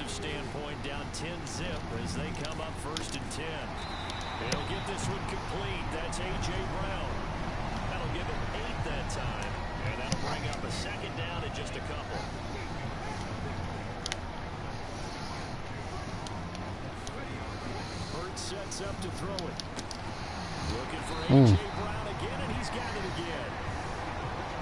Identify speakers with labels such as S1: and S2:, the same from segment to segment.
S1: defensive standpoint, down 10-zip as they come up 1st and 10. He'll get this one complete. That's A.J. Brown. That'll give him 8 that time. And that'll bring up a 2nd down and just a couple. Hurts sets up to throw it. Looking for A.J. Brown again, and he's got it again.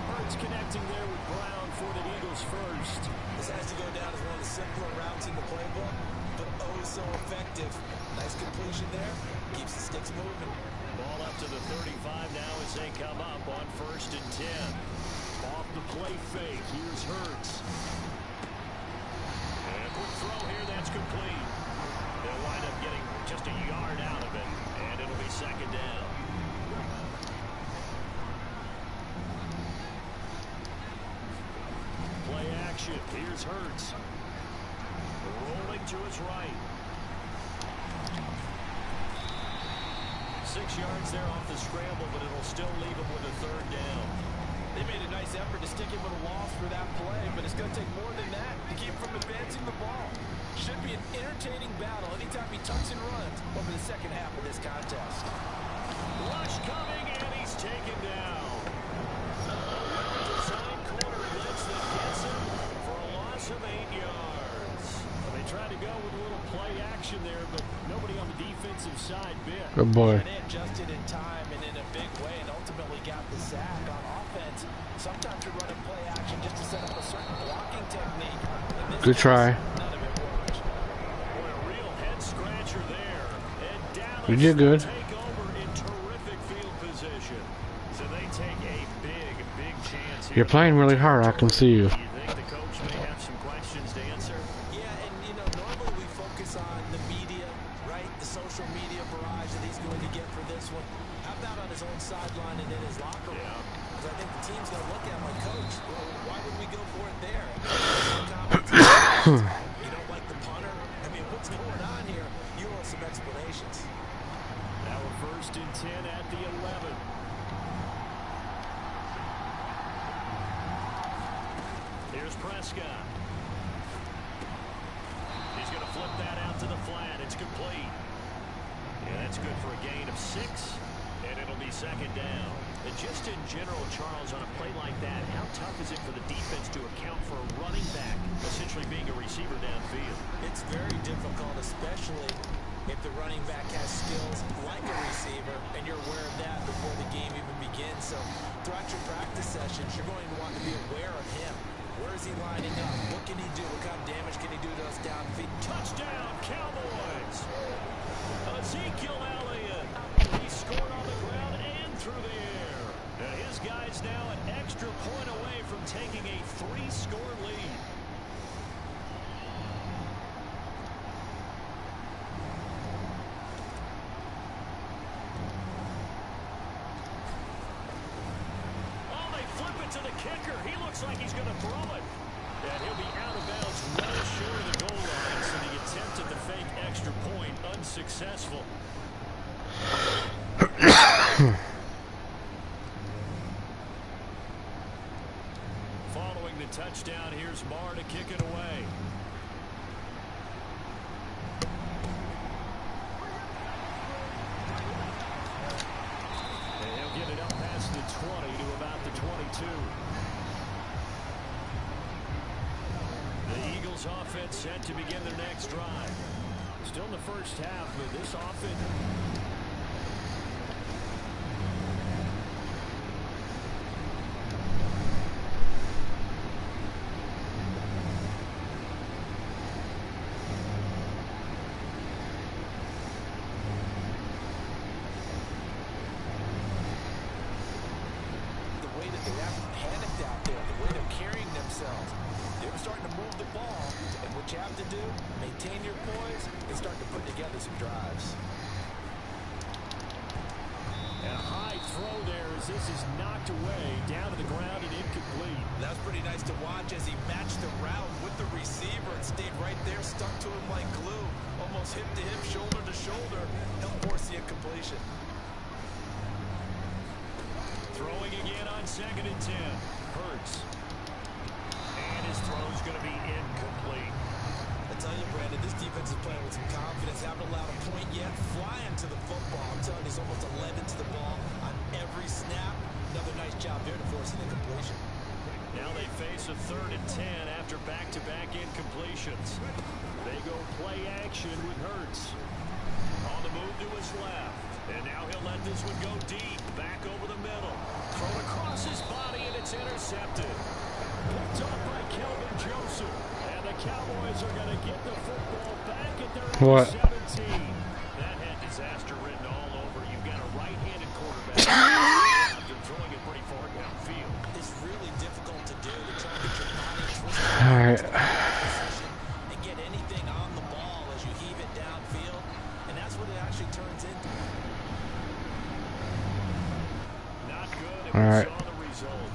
S1: Hurts connecting there with Brown for the Eagles first.
S2: This has to go down as one of the simpler routes in the playbook, but oh so effective. Nice completion there. Keeps the sticks moving.
S1: Ball up to the 35 now as they come up on 1st and 10. Off the play fake. Here's Hurts. And a quick throw here. That's complete. They'll wind up getting just a yard out of it, and it'll be 2nd down. Play action. Here's Hurts. Rolling to his right. 6 yards there off the scramble, but it'll still leave him with a 3rd down.
S2: They made a nice effort to stick him with a loss for that play, but it's going to take more than that to keep him from advancing the ball. Should be an entertaining battle anytime he tucks and runs over the 2nd half of this contest.
S1: Rush coming, and he's taken down. Design corner blitz that gets him for a loss of 8 yards. Well, they tried to go with a little play action there, but nobody on the defensive side bit.
S3: Good boy.
S2: And they adjusted in time and in a big way and ultimately got the sack on offense. Sometimes you run a play action just to set up a certain blocking technique.
S3: Good try.
S2: None of it worked.
S1: Boy, a real head scratcher there. And Dallas
S3: You did good.
S1: take over in terrific field position. So they take a big chance here.
S3: You're playing really hard. I can see you.
S1: Do you think the coach may have some questions to answer?
S2: Yeah, and you know, normally we focus on the media, right? The social media barrage that he's going to get for this one. How about on his own sideline and in his locker room? Because I think the team's going to look at him like, Coach, well, why would we go for it there? You don't like the punter? I mean, what's going on here? You want some explanations.
S1: Now we're 1st and 10 at the 11. Here's Prescott. He's going to flip that out to the flat. It's complete. Yeah, that's good for a gain of 6, and it'll be 2nd down. And just in general, Charles, on a play like that, how tough is it for the defense to account for a running back essentially being a receiver downfield?
S2: It's very difficult, especially if the running back has skills like a receiver, and you're aware of that before the game even begins. So throughout your practice sessions, you're going to want to be aware of him. Where is he lining up? What can he do? What kind of damage can he do to us downfield?
S1: Touchdown, Cowboys! Ezekiel Elliott. He scored on the ground and through the air. Now his guy's now an extra point away from taking a 3-score lead. Oh, they flip it to the kicker. He looks like he's going to throw it. And he'll be out of bounds well short of the goal line, so the attempt at the fake extra point unsuccessful. Following the touchdown, here's Marr to kick it away. And he'll get it up past the 20 to about the 22. The Eagles offense set to begin their next drive. Still in the first half, but this offense... Throwing again on 2nd and 10. Hurts. And his throw's going to be incomplete.
S2: I tell you, offense is playing with some confidence. Haven't allowed a point yet. Flying to the football. I'm telling you, he's almost 11 to the ball on every snap. Another nice job there to force an incompletion.
S1: Now they face a 3rd and 10 after back-to-back incompletions. They go play action with Hurts. On the move to his left. And now he'll let this one go deep. Back over the middle. Thrown across his body, and it's intercepted. Picked off by Kelvin Joseph. And the Cowboys are going to get the football back at their own 17. That had disaster written all over. You've got a right-handed quarterback. They're throwing it pretty far downfield.
S2: It's really difficult to do to try to get your body twisted.
S3: All right.
S2: And get anything on the ball as you heave it downfield. And that's what it actually turns into.
S1: Not good.
S3: All right.
S1: Saw the result.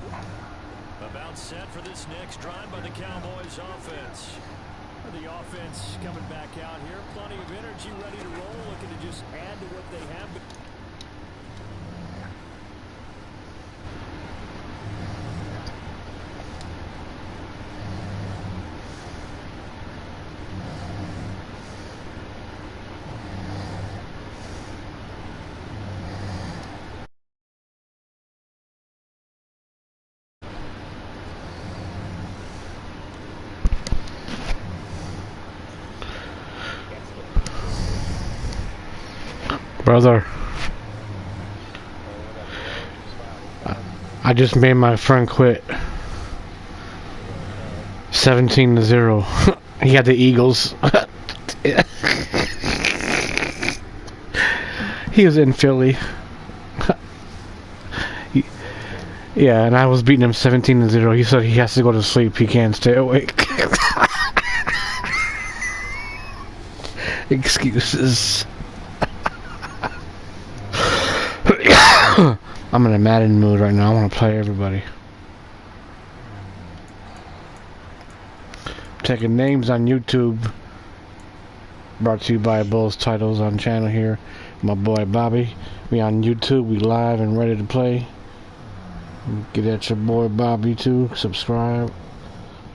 S1: About set for this next drive by the Cowboys offense. The offense coming back out here. Plenty of energy, ready to roll, looking to just add to what they have.
S3: Brother, I just made my friend quit. 17-0. He had the Eagles. He was in Philly. Yeah, and I was beating him 17-0. He said he has to go to sleep. He can't stay awake. Excuses. I'm in a Madden mood right now. I want to play everybody. Taking names on YouTube. Brought to you by Bulls Titles on channel here. My boy Bobby. We on YouTube. We live and ready to play. Get at your boy Bobby too. Subscribe.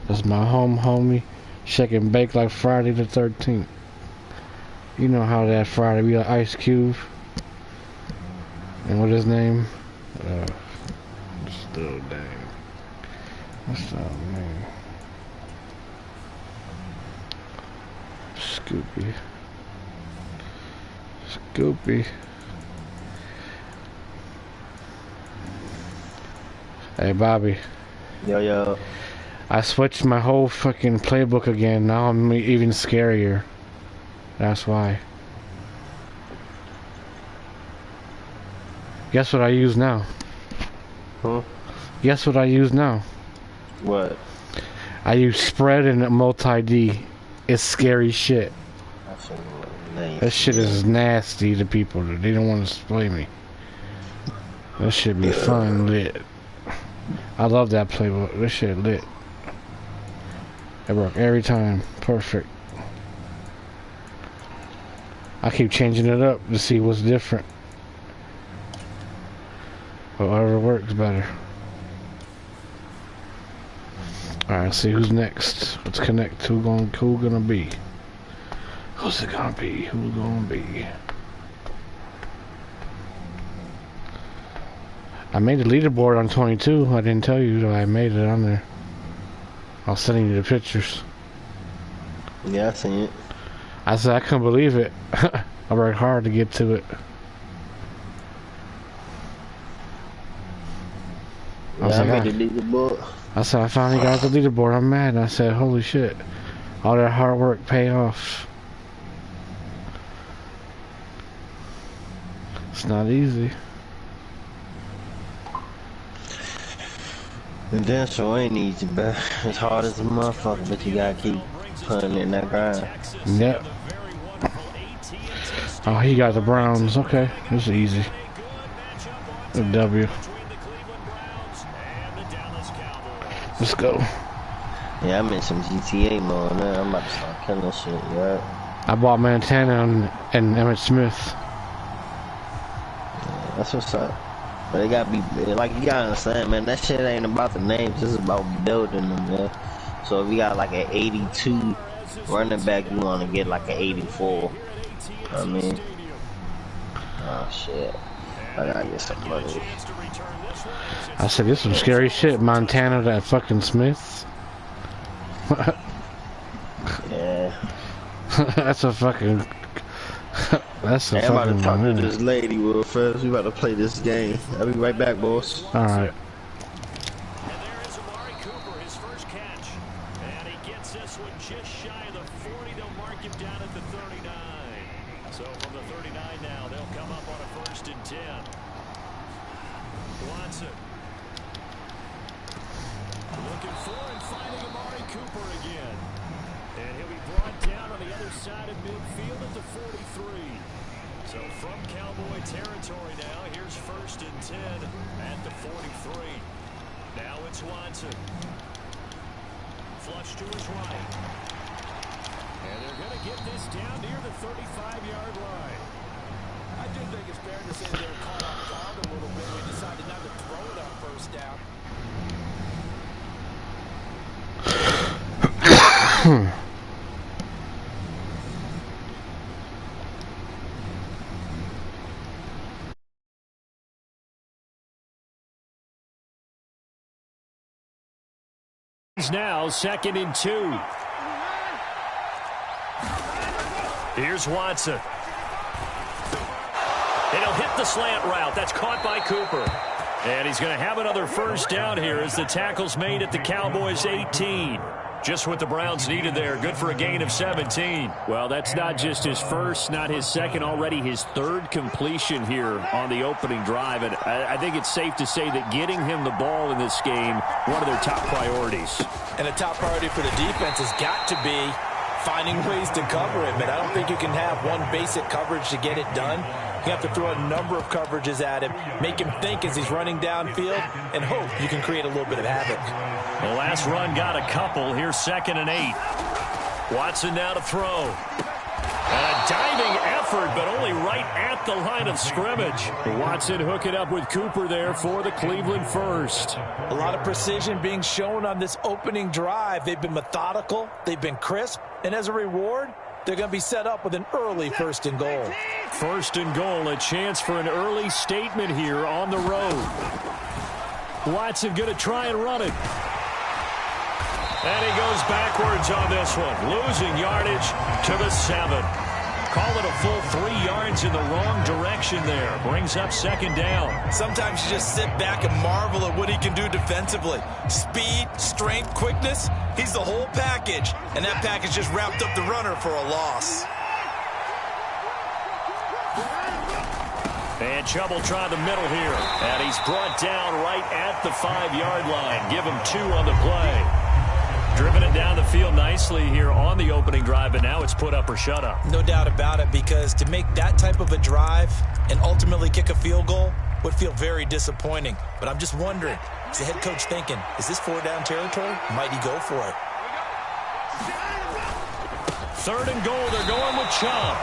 S3: That's my homie. Shake and bake like Friday the 13th. You know how that Friday be like Ice Cube. And what his name? Still name. What's that name? Scoopy. Hey Bobby.
S4: Yo.
S3: I switched my whole fucking playbook again. Now I'm even scarier. That's why. Guess what I use now?
S4: Huh?
S3: Guess what I use now?
S4: What?
S3: I use spread and multi-D. It's scary shit.
S4: That's nice.
S3: That shit is nasty to people. They don't want to play me. That should be fun, lit. I love that playbook. This shit lit. It works every time. Perfect. I keep changing it up to see what's different. Whatever works better. Alright, see who's next. Let's connect. Who gonna be? Who's it gonna be? Who's gonna be? I made the leaderboard on 22. I didn't tell you that I made it on there. I'll send you the pictures.
S4: Yeah, I seen it.
S3: I said I couldn't believe it. I worked hard to get to it.
S4: I made the leaderboard.
S3: I said I finally got the leaderboard. I'm mad. And I said, holy shit. All that hard work pay off. It's not easy.
S4: And then so ain't easy, but it's hard as a motherfucker, but you gotta keep putting in that grind.
S3: Yep. Oh, he got the Browns. Okay, it's easy. A W. Let's go.
S4: Yeah, I'm in some GTA mode now. I'm about to start killing this shit, yeah.
S3: I bought Montana and Emmitt Smith.
S4: Yeah, that's what's up. But it gotta be, like, you gotta understand, man, that shit ain't about the names, it's about building them, man. So if you got like an 82 Running back, you want to get like an 84. I mean, oh shit. I gotta get some money.
S3: I said, this is some scary shit. Montana, that fucking Smith.
S4: Yeah.
S3: That's a fucking... That's a
S4: Hey, I'm about to
S3: fucking...
S4: talk to this lady real fast. We about to play this game. I'll be right back, boss.
S3: Alright.
S1: And there is Amari Cooper, his first catch. And he gets this one just shy of the 40. They'll mark him down at the 39. So from the 39 now, they'll come up on a 1st and 10. Watson. Looking for and finding Amari Cooper again. And he'll be brought down on the other side of midfield at the 43. So from Cowboy territory now, here's 1st and 10 at the 43. Now it's Watson. Flush to his right. And they're going to get this down near the 35-yard line.
S2: I do think it's fair to say they were caught off guard a little bit. We decided not to throw it on 1st down.
S1: Now 2nd and 2. Here's Watson. And he'll hit the slant route. That's caught by Cooper. And he's going to have another 1st down here as the tackle's made at the Cowboys' 18. Just what the Browns needed there. Good for a gain of 17.
S5: Well, that's not just his first, not his second, already his 3rd completion here on the opening drive. And I think it's safe to say that getting him the ball in this game, one of their top priorities.
S2: And a top priority for the defense has got to be finding ways to cover him. And I don't think you can have one basic coverage to get it done. You have to throw a number of coverages at him, make him think as he's running downfield, and hope you can create a little bit of havoc.
S1: The last run got a couple. Here's 2nd and 8. Watson now to throw. And a diving effort, but only right at the line of scrimmage.
S5: Watson hooking up with Cooper there for the Cleveland 1st.
S2: A lot of precision being shown on this opening drive. They've been methodical, they've been crisp, and as a reward, they're going to be set up with an early 1st and goal.
S5: 1st and goal, a chance for an early statement here on the road. Watson going to try and run it.
S1: And he goes backwards on this one, losing yardage to the 7. Call it a full 3 yards in the wrong direction there. Brings up 2nd down.
S2: Sometimes you just sit back and marvel at what he can do defensively. Speed, strength, quickness, he's the whole package. And that package just wrapped up the runner for a loss.
S1: And Chubb try the middle here. And he's brought down right at the 5-yard line. Give him 2 on the play. Driven it down the field nicely here on the opening drive, but now it's put up or shut up.
S2: No doubt about it, because to make that type of a drive and ultimately kick a field goal would feel very disappointing. But I'm just wondering, is the head coach thinking, is this 4-down territory? Might he go for it?
S1: 3rd and goal, they're going with Chubb.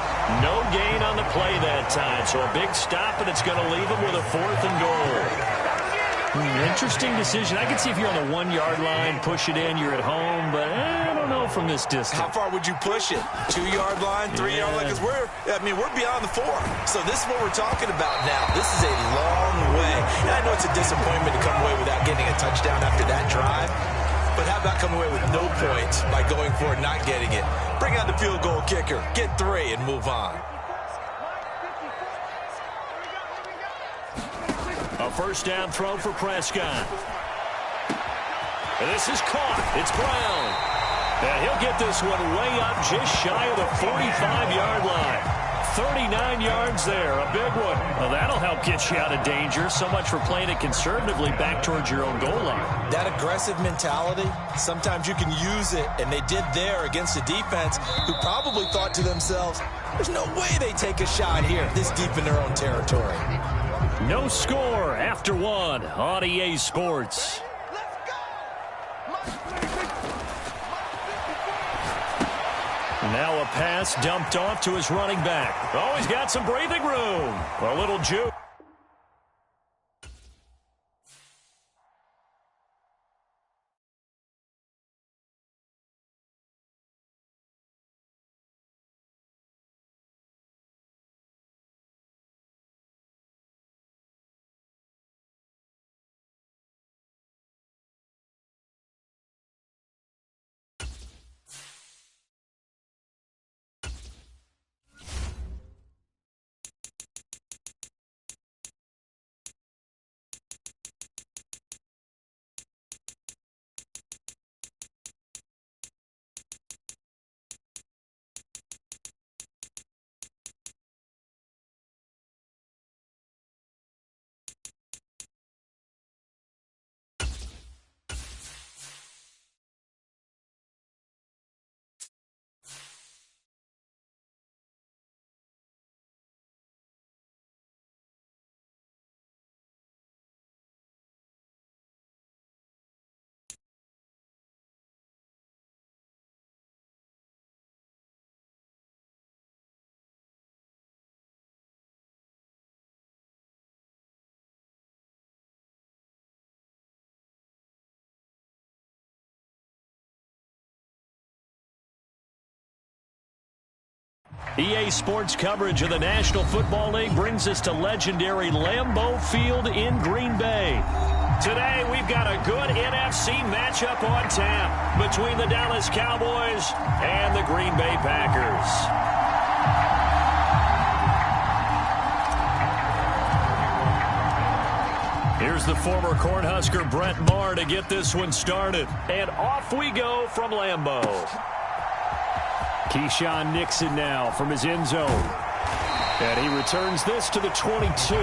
S1: No gain on the play that time, so a big stop, and it's going to leave him with a 4th and goal.
S5: Interesting decision. I can see if you're on the 1-yard line, push it in, you're at home, but I don't know from this distance.
S2: How far would you push it? 2-yard line, 3-yard line? Because we're beyond the 4. So this is what we're talking about now. This is a long way. And I know it's a disappointment to come away without getting a touchdown after that drive. But how about coming away with no points by going for it, not getting it? Bring out the field goal kicker, get 3, and move on.
S1: A 1st down throw for Prescott. And this is caught. It's Brown. And he'll get this one way up just shy of the 45-yard line. 39 yards there, a big one. Well, that'll help get you out of danger. So much for playing it conservatively back towards your own goal line.
S2: That aggressive mentality, sometimes you can use it, and they did there against a defense who probably thought to themselves, there's no way they take a shot here this deep in their own territory.
S1: No score after 1 on EA Sports. Now a pass dumped off to his running back. Oh, he's got some breathing room. A little juke. EA Sports coverage of the National Football League brings us to legendary Lambeau Field in Green Bay. Today, we've got a good NFC matchup on tap between the Dallas Cowboys and the Green Bay Packers. Here's the former Cornhusker Brett Maher to get this one started. And off we go from Lambeau. Keyshawn Nixon now from his end zone. And he returns this to the 22.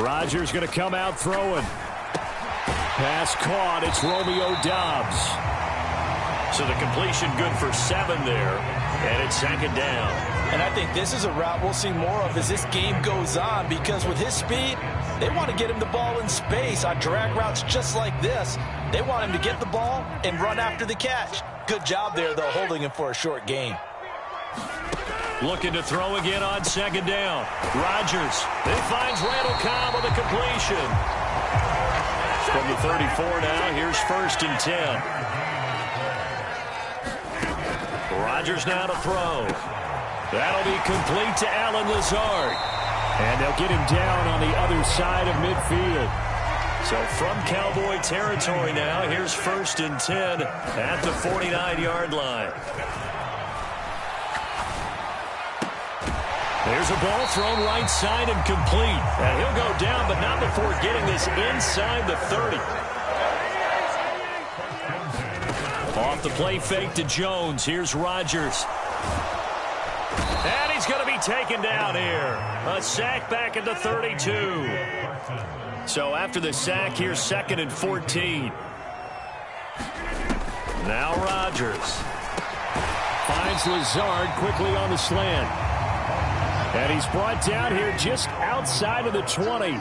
S1: Rodgers going to come out throwing. Pass caught. It's Romeo Doubs. So the completion good for 7 there. And it's 2nd down.
S2: And I think this is a route we'll see more of as this game goes on, because with his speed, they want to get him the ball in space on drag routes just like this. They want him to get the ball and run after the catch. Good job there, though, holding him for a short gain.
S1: Looking to throw again on 2nd down. Rodgers. It finds Randall Cobb on the completion. From the 34 now, here's 1st and 10. Rodgers now to throw. That'll be complete to Allen Lazard. And they'll get him down on the other side of midfield. So from Cowboy territory now, here's 1st and 10 at the 49-yard line. There's a ball thrown right side and complete. And he'll go down, but not before getting this inside the 30. Off the play fake to Jones. Here's Rodgers. And he's going to be taken down here. A sack back at the 32. So after the sack, here's 2nd and 14. Now Rodgers. Finds Lazard quickly on the slant. And he's brought down here just outside of the 20.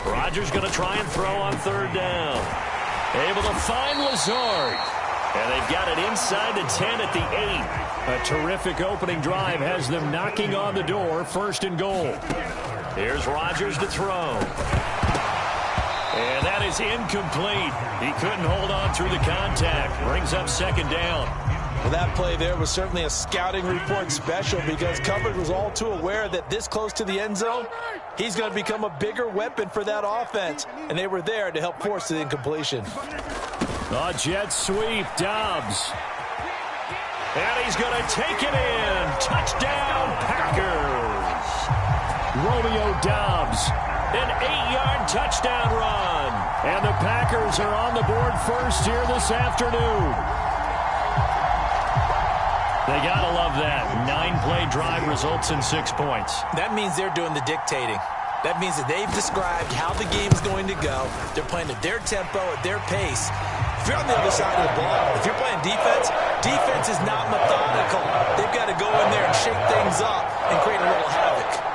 S1: Rodgers going to try and throw on 3rd down. Able to find Lazard. And they've got it inside the 10 at the 8. A terrific opening drive has them knocking on the door. 1st and goal. Here's Rodgers to throw. And that is incomplete. He couldn't hold on through the contact. Brings up 2nd down.
S2: Well, that play there was certainly a scouting report special, because coverage was all too aware that this close to the end zone, he's going to become a bigger weapon for that offense. And they were there to help force the incompletion.
S1: A jet sweep, Doubs. And he's going to take it in. Touchdown, Packers. Romeo Doubs, an 8-yard touchdown run. And the Packers are on the board first here this afternoon. They got to love that. 9-play drive results in 6 points.
S2: That means they're doing the dictating. That means that they've described how the game's going to go. They're playing at their tempo, at their pace. If you're on the other side of the ball, if you're playing defense, defense is not methodical. They've got to go in there and shake things up and create a little havoc.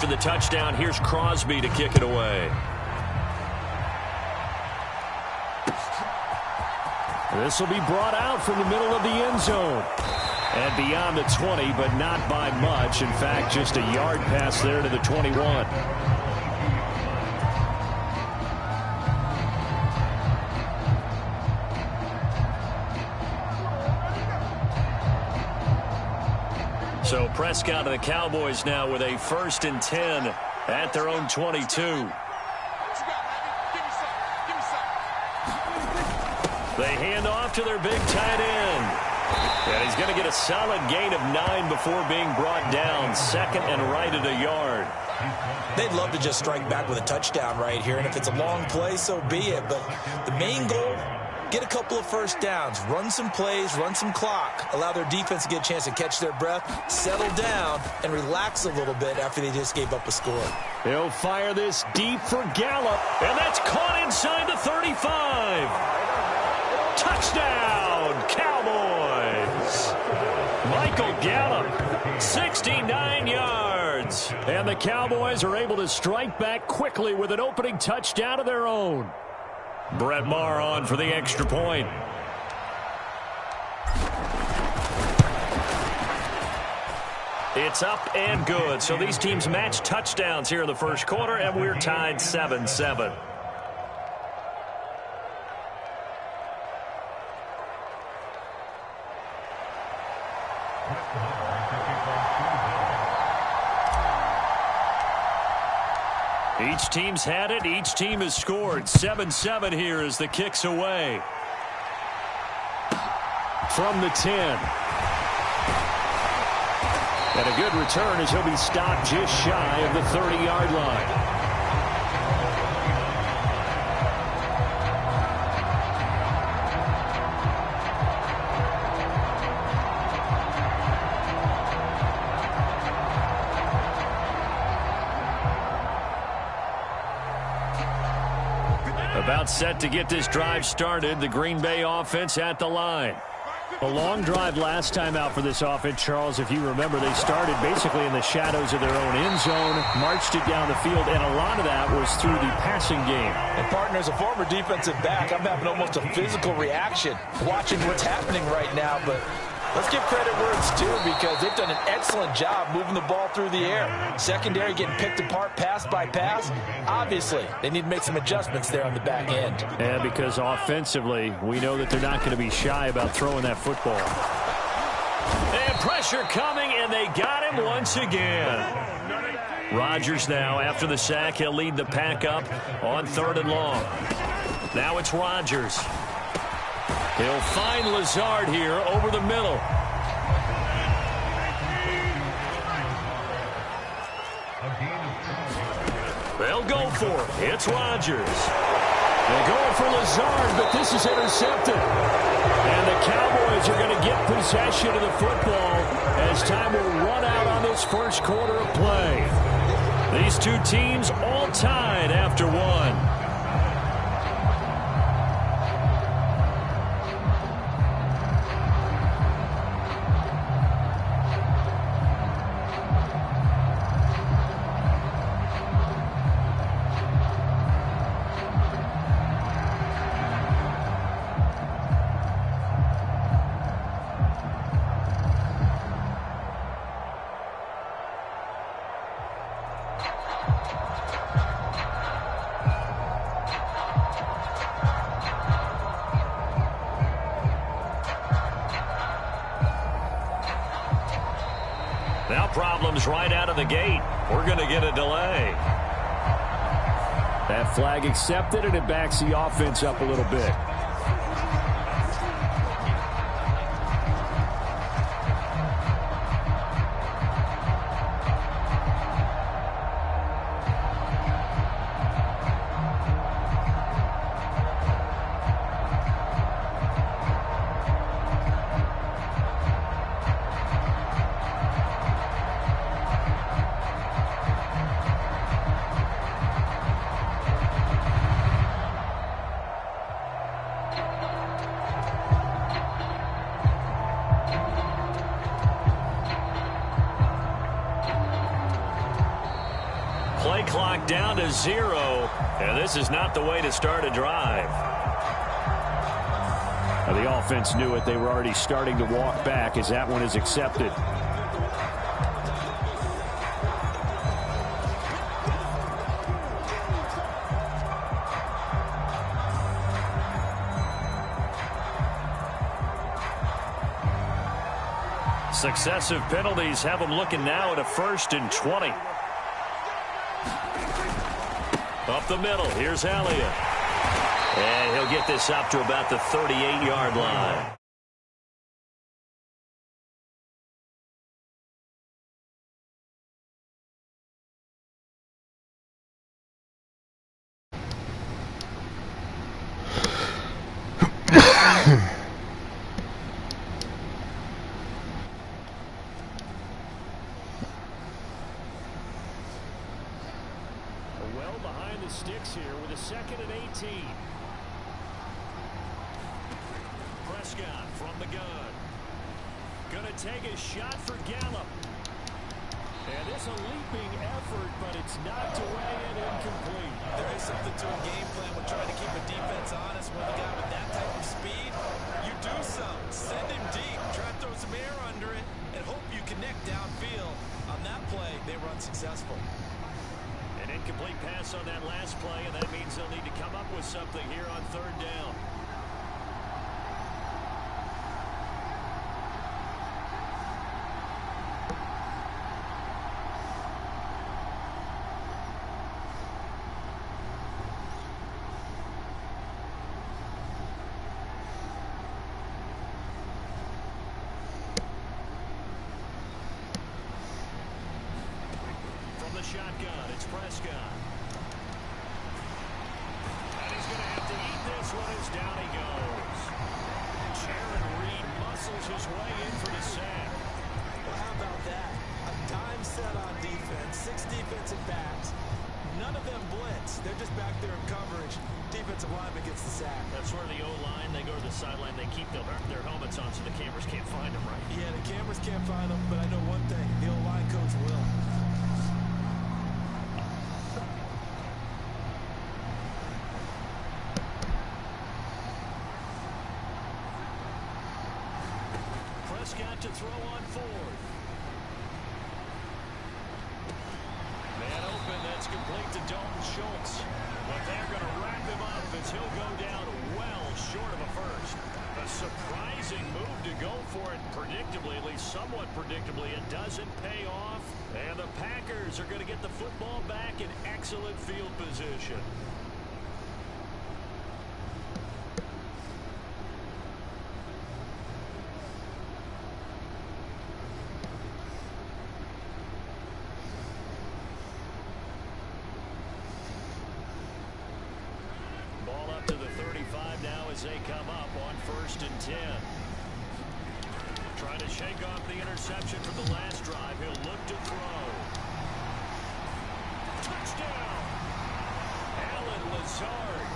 S1: After the touchdown, here's Crosby to kick it away. This will be brought out from the middle of the end zone. And beyond the 20, but not by much. In fact, just a yard pass there to the 21. So Prescott and the Cowboys now with a 1st and 10 at their own 22. They hand off to their big tight end. And he's going to get a solid gain of 9 before being brought down. 2nd and right at a yard.
S2: They'd love to just strike back with a touchdown right here. And if it's a long play, so be it. But the main goal, get a couple of 1st downs, run some plays, run some clock, allow their defense to get a chance to catch their breath, settle down, and relax a little bit after they just gave up a score.
S1: He'll fire this deep for Gallup, and that's caught inside the 35. Touchdown, Cowboys.
S5: Michael Gallup, 69 yards. And the Cowboys are able to strike back quickly with an opening touchdown of their own. Brett Maher on for the extra point. It's up and good. So these teams match touchdowns here in the first quarter, and we're tied 7-7. Each team's had it. Each team has scored. 7-7 here as the kick's away. From the 10. And a good return as he'll be stopped just shy of the 30-yard line. About set to get this drive started. The Green Bay offense at the line. A long drive last time out for this offense, Charles. If you remember, they started basically in the shadows of their own end zone, marched it down the field, and a lot of that was through the passing game.
S2: And, partner, as a former defensive back, I'm having almost a physical reaction watching what's happening right now, but let's give credit where it's due because they've done an excellent job moving the ball through the air. Secondary getting picked apart pass by pass. Obviously, they need to make some adjustments there on the back end.
S5: And because offensively, we know that they're not going to be shy about throwing that football. And pressure coming, and they got him once again. Rodgers now, after the sack, he'll lead the pack up on 3rd and long. Now it's Rodgers. He'll find Lazard here over the middle. They'll go for it. It's Rodgers. They're going for Lazard, but this is intercepted. And the Cowboys are going to get possession of the football as time will run out on this first quarter of play. These two teams all tied after one. Now problems right out of the gate. We're going to get a delay. That flag accepted, and it backs the offense up a little bit. Play clock down to 0, and this is not the way to start a drive. Now the offense knew it. They were already starting to walk back as that one is accepted. Successive penalties have them looking now at a 1st and 20. Up the middle, here's Elliott. And he'll get this up to about the 38-yard line. Well behind the sticks here with a 2nd and 18. Prescott from the gun. Going
S1: to take a shot for Gallup. And it's a leaping effort, but it's knocked away and incomplete.
S2: There is something to a game plan with trying to keep a defense honest when the guy with that type of speed. You do something. Send him deep. Try to throw some air under it and hope you connect downfield. On that play, they were unsuccessful.
S1: An incomplete pass on that last play, and that means they'll need to come up with something here on third down. Shotgun, it's Prescott. And he's going to have to eat this one as down he goes. Jaron Reed muscles his way in for the sack.
S2: Well, how about that? A dime set on defense, 6 defensive backs. None of them blitz. They're just back there in coverage. Defensive lineman gets the sack.
S1: That's where the O-line, they go to the sideline, they keep their helmets on so the cameras can't find them, right?
S2: Yeah, the cameras can't find them, but I know one thing. The O-line coach will.
S1: Prescott to throw on fourth. Man open, that's complete to Dalton Schultz. But they're going to wrap him up as he'll go down well short of a first. A surprising move to go for it predictably, at least somewhat predictably. It doesn't pay off. And the Packers are going to get the football back in excellent field position. As they come up on 1st and 10. Trying to shake off the interception from the last drive. He'll look to throw. Touchdown! Alan Lazard,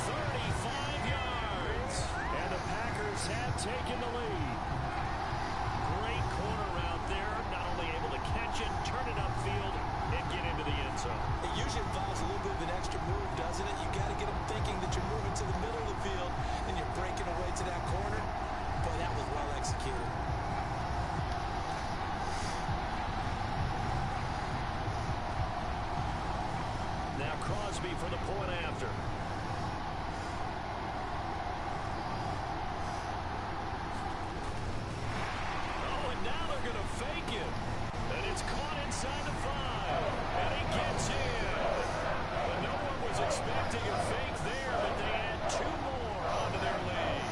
S1: 35 yards. And the Packers have taken the lead. Great corner out there. Not only able to catch it, turn it upfield, and get into the end zone.
S2: It usually involves a little bit of an extra move, doesn't it? You got to get them thinking that you're moving to the middle of the field and you're breaking away to that corner. Boy, that was well executed.
S1: Now Crosby for the point after. Oh, and now they're going to fake it. And it's caught inside the 5. And he gets in. But no one was expecting a fake there, but they add 2 more onto their lead.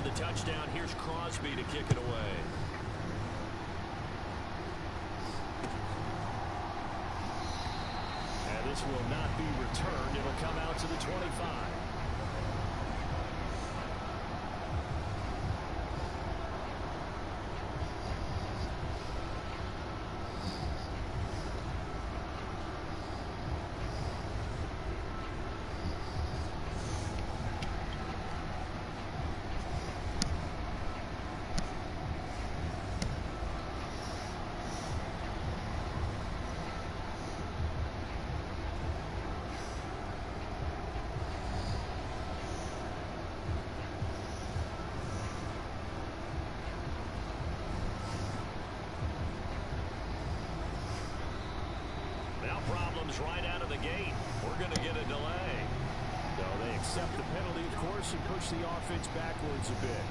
S1: The touchdown, here's Crosby to kick it away. And this will not be returned. It'll come out to the 25. Problems right out of the gate. We're going to get a delay. So they accept the penalty, of course, and push the offense backwards a bit.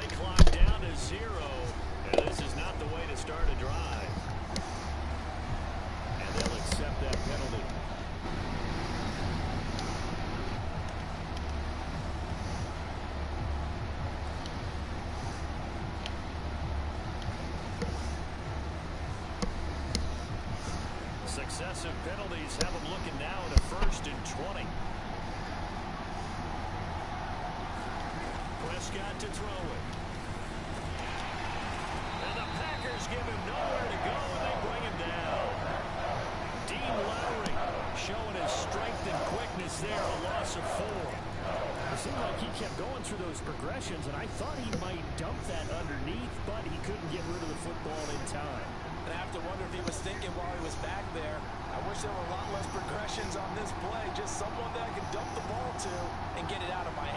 S1: Play clock down to 0. And this is not the way to start a drive. And they'll accept that penalty. Successive penalties have them looking now at a 1st and 20. Prescott to throw it. And the Packers give him nowhere to go, and they bring him down. Dean Lowry showing his strength and quickness there, a loss of 4.
S6: It seemed like he kept going through those progressions, and I thought he might dump that underneath, but he couldn't get rid of the football in time.
S2: And I have to wonder if he was thinking while he was back there, I wish there were a lot less progressions on this play, just someone that I could dump the ball to and get it out of my